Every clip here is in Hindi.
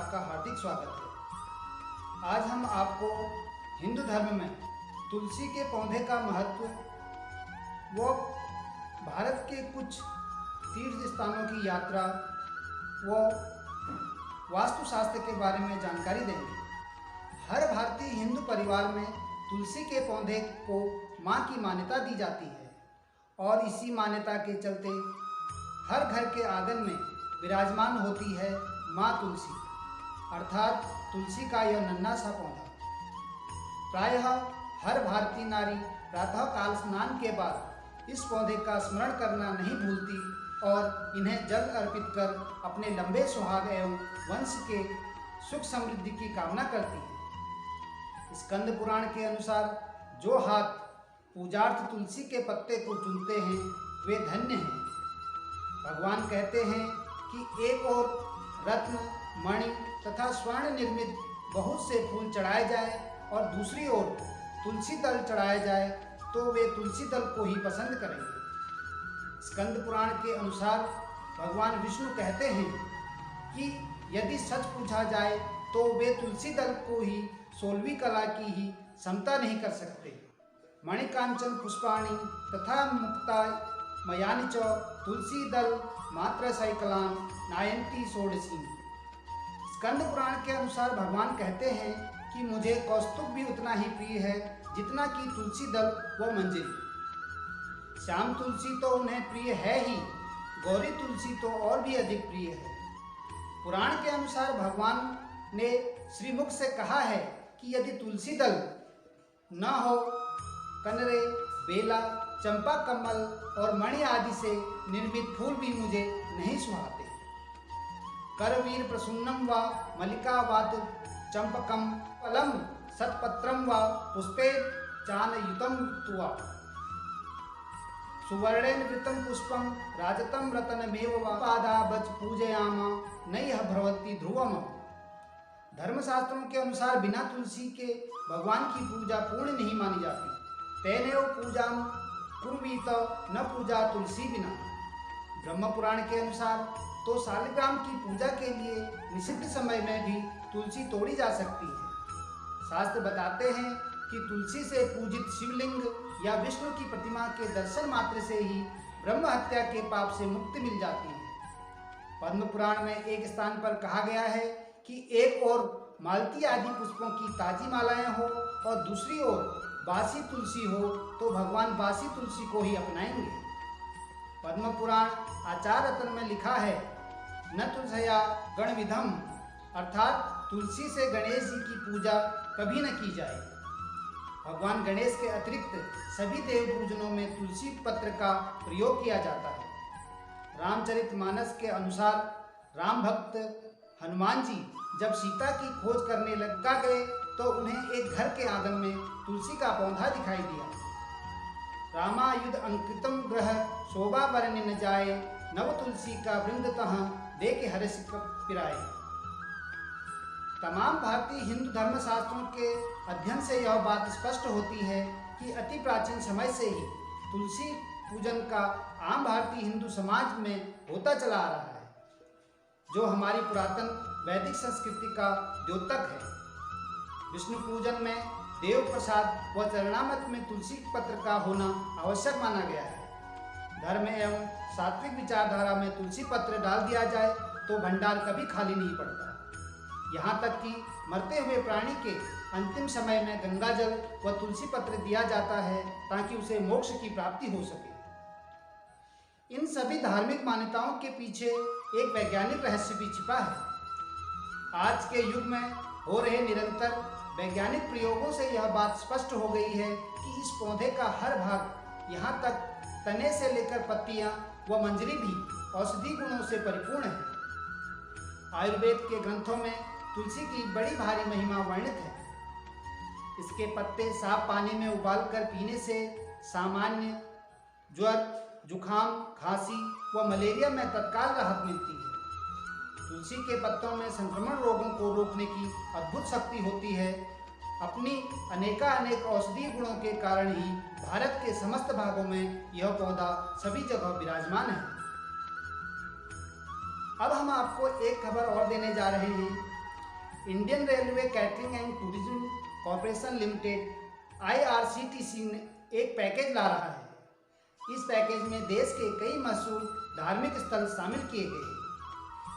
आपका हार्दिक स्वागत है। आज हम आपको हिंदू धर्म में तुलसी के पौधे का महत्व व भारत के कुछ तीर्थ स्थानों की यात्रा व वास्तुशास्त्र के बारे में जानकारी देंगे। हर भारतीय हिंदू परिवार में तुलसी के पौधे को माँ की मान्यता दी जाती है और इसी मान्यता के चलते हर घर के आंगन में विराजमान होती है माँ तुलसी, अर्थात तुलसी का यह नन्हा सा पौधा। प्रायः हर भारतीय नारी प्रातःकाल स्नान के बाद इस पौधे का स्मरण करना नहीं भूलती और इन्हें जल अर्पित कर अपने लंबे सुहाग एवं वंश के सुख समृद्धि की कामना करती है। स्कंद पुराण के अनुसार जो हाथ पूजार्थ तुलसी के पत्ते को चुनते हैं वे धन्य हैं। भगवान कहते हैं कि एक और रत्न, मणि तथा स्वर्ण निर्मित बहुत से फूल चढ़ाए जाए और दूसरी ओर तुलसी दल चढ़ाया जाए तो वे तुलसी दल को ही पसंद करेंगे। स्कंद पुराण के अनुसार भगवान विष्णु कहते हैं कि यदि सच पूछा जाए तो वे तुलसी दल को ही 16वीं कला की ही समता नहीं कर सकते। मणिकांचन पुष्पाणि तथा मुक्ता मयानि च तुलसी दल मात्र सैकलान नायंती षोडशी। स्कंद पुराण के अनुसार भगवान कहते हैं कि मुझे कौस्तुभ भी उतना ही प्रिय है जितना कि तुलसी दल व मंजरी। श्याम तुलसी तो उन्हें प्रिय है ही, गौरी तुलसी तो और भी अधिक प्रिय है। पुराण के अनुसार भगवान ने श्रीमुख से कहा है कि यदि तुलसी दल न हो, कनरे, बेला, चंपा कमल और मणि आदि से निर्मित फूल भी मुझे नहीं सुहाते। करवीर प्रसून्नम व मल्लिकावात चंपकम फलम सत्पत्रम व पुष्पे चानयुतम तुवा सुवर्णेन वृतं पुष्पम राजतम रतनमेव व पादाबज पूजयामा नैह भ्रवति ध्रुवम। धर्मशास्त्रों के अनुसार बिना तुलसी के भगवान की पूजा पूर्ण नहीं मानी जाती। तेनेव पूजा कुर्वीत न पूजा तुलसी बिना। ब्रह्म पुराण के अनुसार तो शालिग्राम की पूजा के लिए निषिद्ध समय में भी तुलसी तोड़ी जा सकती है। शास्त्र बताते हैं कि तुलसी से पूजित शिवलिंग या विष्णु की प्रतिमा के दर्शन मात्र से ही ब्रह्म हत्या के पाप से मुक्ति मिल जाती है। पद्म पुराण में एक स्थान पर कहा गया है कि एक ओर मालती आदि पुष्पों की ताजी मालाएं हो और दूसरी ओर बासी तुलसी हो तो भगवान बासी तुलसी को ही अपनाएंगे। पद्म पुराण आचार रत्न में लिखा है न तुलसया गणविधम, अर्थात तुलसी से गणेश जी की पूजा कभी न की जाए। भगवान गणेश के अतिरिक्त सभी देव पूजनों में तुलसी पत्र का प्रयोग किया जाता है। रामचरितमानस के अनुसार राम भक्त हनुमान जी जब सीता की खोज करने लगा गए तो उन्हें एक घर के आंगन में तुलसी का पौधा दिखाई दिया। रामायुध अंकितम ग्रह शोभा वर्णि न जाए, नव तुलसी का वृंद तह देख हर्ष पिराए। तमाम भारतीय हिंदू धर्मशास्त्रों के अध्ययन से यह बात स्पष्ट होती है कि अति प्राचीन समय से ही तुलसी पूजन का आम भारतीय हिंदू समाज में होता चला आ रहा है, जो हमारी पुरातन वैदिक संस्कृति का द्योतक है। विष्णु पूजन में देव प्रसाद व चरणामृत में तुलसी पत्र का होना आवश्यक माना गया है। धर्म एवं सात्विक विचारधारा में तुलसी पत्र डाल दिया जाए तो भंडार कभी खाली नहीं पड़ता। यहाँ तक कि मरते हुए प्राणी के अंतिम समय में गंगाजल व तुलसी पत्र दिया जाता है ताकि उसे मोक्ष की प्राप्ति हो सके। इन सभी धार्मिक मान्यताओं के पीछे एक वैज्ञानिक रहस्य भी छिपा है। आज के युग में हो रहे निरंतर वैज्ञानिक प्रयोगों से यह बात स्पष्ट हो गई है कि इस पौधे का हर भाग, यहाँ तक तने से लेकर पत्तियां व मंजरी भी औषधि गुणों से परिपूर्ण है। आयुर्वेद के ग्रंथों में तुलसी की बड़ी भारी महिमा वर्णित है। इसके पत्ते साफ पानी में उबालकर पीने से सामान्य ज्वर, जुखाम, खांसी व मलेरिया में तत्काल राहत मिलती है। तुलसी के पत्तों में संक्रमण रोगों को रोकने की अद्भुत शक्ति होती है। अपनी अनेक औषधीय गुणों के कारण ही भारत के समस्त भागों में यह पौधा सभी जगह विराजमान है। अब हम आपको एक खबर और देने जा रहे हैं Indian railway catering and tourism corporation limited IRCTC ने एक पैकेज ला रहा है। इस पैकेज में देश के कई मशहूर धार्मिक स्थल शामिल किए गए हैं।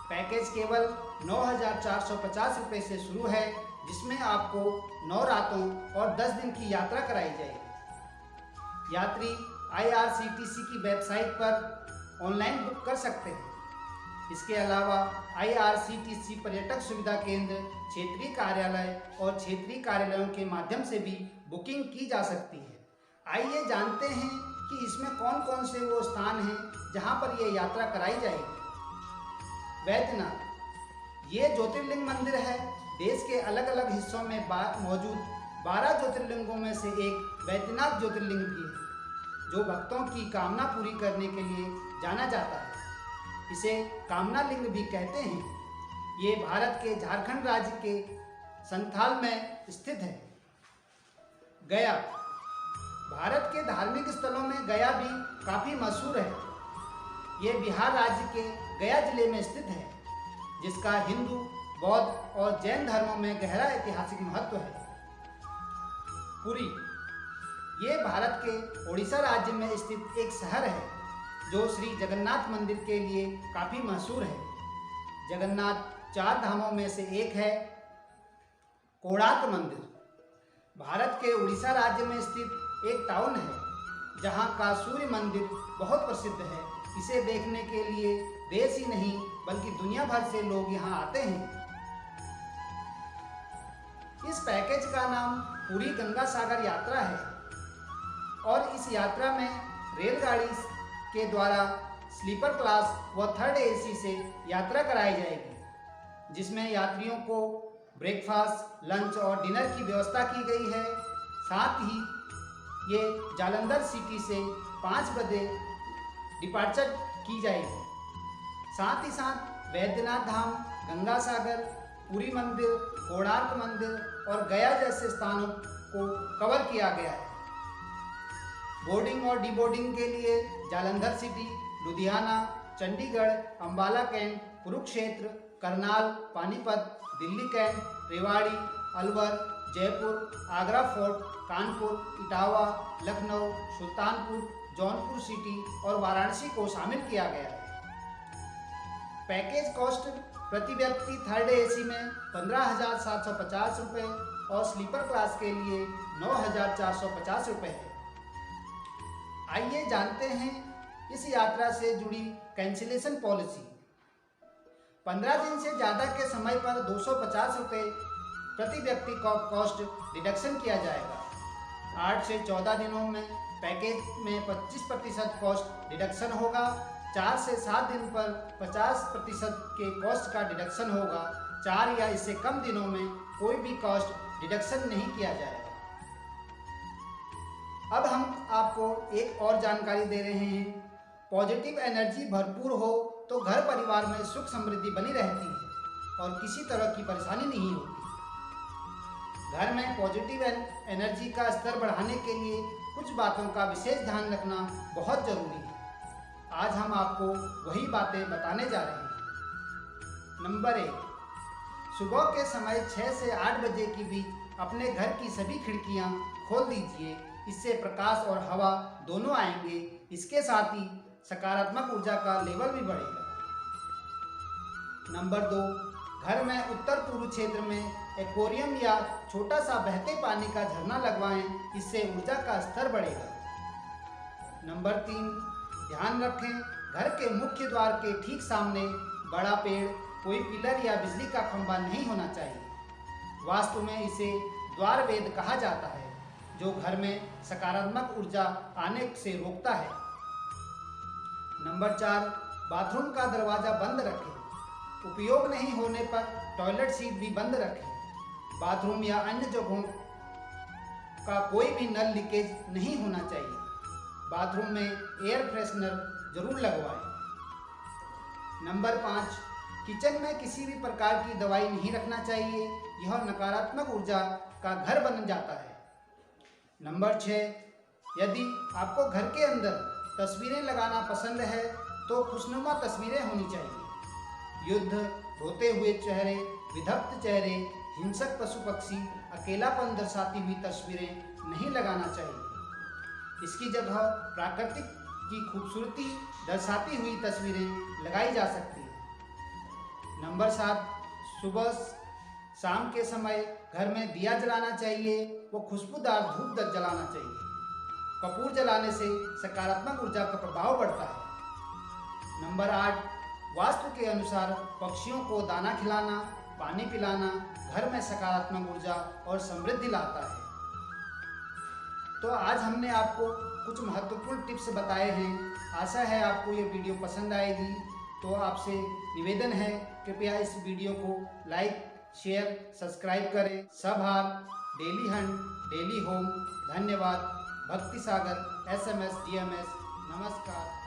पैकेज केवल 9,450 रुपये से शुरू है, जिसमें आपको 9 रातों और 10 दिन की यात्रा कराई जाएगी। यात्री IRCTC की वेबसाइट पर ऑनलाइन बुक कर सकते हैं। इसके अलावा IRCTC पर्यटक सुविधा केंद्र, क्षेत्रीय कार्यालय और क्षेत्रीय कार्यालयों के माध्यम से भी बुकिंग की जा सकती है। आइए जानते हैं कि इसमें कौन कौन से वो स्थान हैं जहां पर ये यात्रा कराई जाएगी। वैद्यनाथ, ये ज्योतिर्लिंग मंदिर है। देश के अलग अलग हिस्सों में मौजूद 12 ज्योतिर्लिंगों में से एक वैद्यनाथ ज्योतिर्लिंग भी है, जो भक्तों की कामना पूरी करने के लिए जाना जाता है। इसे कामना लिंग भी कहते हैं। ये भारत के झारखंड राज्य के संथाल में स्थित है। गया, भारत के धार्मिक स्थलों में गया भी काफ़ी मशहूर है। ये बिहार राज्य के गया जिले में स्थित है, जिसका हिंदू, बौद्ध और जैन धर्मों में गहरा ऐतिहासिक महत्व है। पुरी, ये भारत के ओडिशा राज्य में स्थित एक शहर है, जो श्री जगन्नाथ मंदिर के लिए काफ़ी मशहूर है। जगन्नाथ 4 धामों में से एक है। कोणार्क मंदिर, भारत के उड़ीसा राज्य में स्थित एक टाउन है, जहां का सूर्य मंदिर बहुत प्रसिद्ध है। इसे देखने के लिए देश ही नहीं बल्कि दुनिया भर से लोग यहां आते हैं। इस पैकेज का नाम पुरी गंगा सागर यात्रा है और इस यात्रा में रेलगाड़ी के द्वारा स्लीपर क्लास व थर्ड AC से यात्रा कराई जाएगी, जिसमें यात्रियों को ब्रेकफास्ट, लंच और डिनर की व्यवस्था की गई है। साथ ही ये जालंधर सिटी से 5 बजे डिपार्चर की जाएगी। साथ ही साथ वैद्यनाथ धाम, गंगा सागर, पुरी मंदिर, कोणार्क मंदिर और गया जैसे स्थानों को कवर किया गया है। बोर्डिंग और डीबोर्डिंग के लिए Jalandhar city, Ludhiana, Chandigarh, Ambala cantt, Kurukshetra, Karnal, Panipat, Delhi cantt, Rewari, Alwar, Jaipur, Agra fort, Kanpur, Etawah, Lucknow, Sultanpur, Jaunpur city और वाराणसी को शामिल किया गया है। पैकेज कॉस्ट प्रति व्यक्ति थर्ड AC में 15,750 रुपये और स्लीपर क्लास के लिए 9,450 रुपये है। आइए जानते हैं इस यात्रा से जुड़ी कैंसिलेशन पॉलिसी। 15 दिन से ज़्यादा के समय पर 250 रुपये प्रति व्यक्ति का कॉस्ट डिडक्शन किया जाएगा। 8 से 14 दिनों में पैकेज में 25% कॉस्ट डिडक्शन होगा। 4 से 7 दिन पर 50% के कॉस्ट का डिडक्शन होगा। 4 या इससे कम दिनों में कोई भी कॉस्ट डिडक्शन नहीं किया जाएगा। अब हम आपको एक और जानकारी दे रहे हैं। पॉजिटिव एनर्जी भरपूर हो तो घर परिवार में सुख समृद्धि बनी रहती है और किसी तरह की परेशानी नहीं होती। घर में पॉजिटिव एनर्जी का स्तर बढ़ाने के लिए कुछ बातों का विशेष ध्यान रखना बहुत जरूरी है। आज हम आपको वही बातें बताने जा रहे हैं। नंबर 1, सुबह के समय 6 से 8 बजे के बीच अपने घर की सभी खिड़कियां खोल दीजिए। इससे प्रकाश और हवा दोनों आएंगे। इसके साथ ही सकारात्मक ऊर्जा का लेवल भी बढ़ेगा। नंबर 2, घर में उत्तर पूर्व क्षेत्र में एक्वेरियम या छोटा सा बहते पानी का झरना लगवाएं। इससे ऊर्जा का स्तर बढ़ेगा। नंबर 3, ध्यान रखें घर के मुख्य द्वार के ठीक सामने बड़ा पेड़, कोई पिलर या बिजली का खंभा नहीं होना चाहिए। वास्तु में इसे द्वार वेद कहा जाता है, जो घर में सकारात्मक ऊर्जा आने से रोकता है। नंबर 4, बाथरूम का दरवाज़ा बंद रखें। उपयोग नहीं होने पर टॉयलेट सीट भी बंद रखें। बाथरूम या अन्य जगहों का कोई भी नल लीकेज नहीं होना चाहिए। बाथरूम में एयर फ्रेशनर जरूर लगवाएं। नंबर 5, किचन में किसी भी प्रकार की दवाई नहीं रखना चाहिए। यह नकारात्मक ऊर्जा का घर बन जाता है। नंबर 6, यदि आपको घर के अंदर तस्वीरें लगाना पसंद है तो खुशनुमा तस्वीरें होनी चाहिए। युद्ध, रोते हुए चेहरे, विधक्त चेहरे, हिंसक पशु पक्षी, अकेलापन दर्शाती हुई तस्वीरें नहीं लगाना चाहिए। इसकी जगह प्राकृतिक की खूबसूरती दर्शाती हुई तस्वीरें लगाई जा सकती हैं। नंबर 7, सुबह शाम के समय घर में दिया जलाना चाहिए व खुशबूदार धूप जलाना चाहिए। कपूर जलाने से सकारात्मक ऊर्जा का प्रभाव बढ़ता है। नंबर 8, वास्तु के अनुसार पक्षियों को दाना खिलाना, पानी पिलाना घर में सकारात्मक ऊर्जा और समृद्धि लाता है। तो आज हमने आपको कुछ महत्वपूर्ण टिप्स बताए हैं। आशा है आपको ये वीडियो पसंद आएगी। तो आपसे निवेदन है, कृपया इस वीडियो को लाइक, शेयर, सब्सक्राइब करें। सब हाल, डेली हंट, डेली होम। धन्यवाद। भक्ति सागर, SMS DMS। नमस्कार।